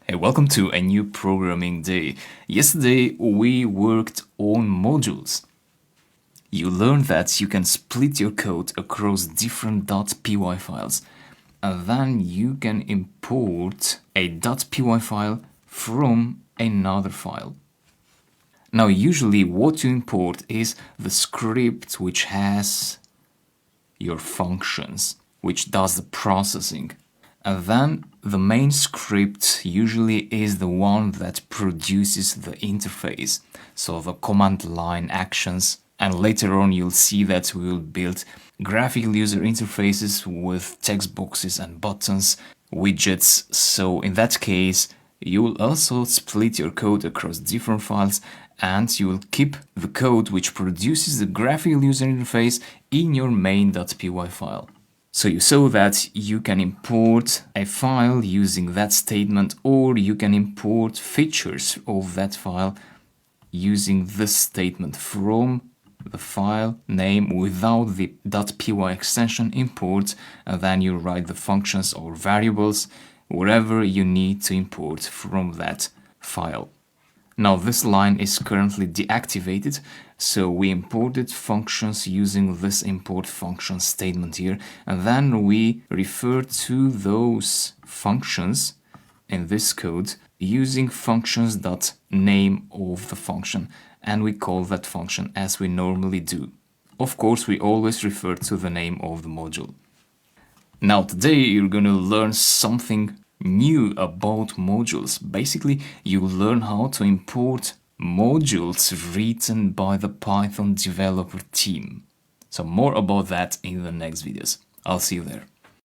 Hey, welcome to a new programming day. Yesterday we worked on modules. You learned that you can split your code across different .py files, and then you can import a .py file from another file. Now usually what you import is the script which has your functions, which does the processing. And then the main script usually is the one that produces the interface, so the command line actions. And later on you'll see that we will build graphical user interfaces with text boxes and buttons, widgets. So in that case, you will also split your code across different files and you will keep the code which produces the graphical user interface in your main.py file. So you saw that you can import a file using that statement, or you can import features of that file using this statement from the file name without the .py extension import, and then you write the functions or variables, whatever you need to import from that file. Now this line is currently deactivated, so we imported functions using this import function statement here, and then we refer to those functions in this code using functions.name of the function, and we call that function as we normally do. Of course, we always refer to the name of the module. Now today you're gonna learn something new about modules. Basically, you learn how to import modules written by the Python developer team. So more about that in the next videos. I'll see you there.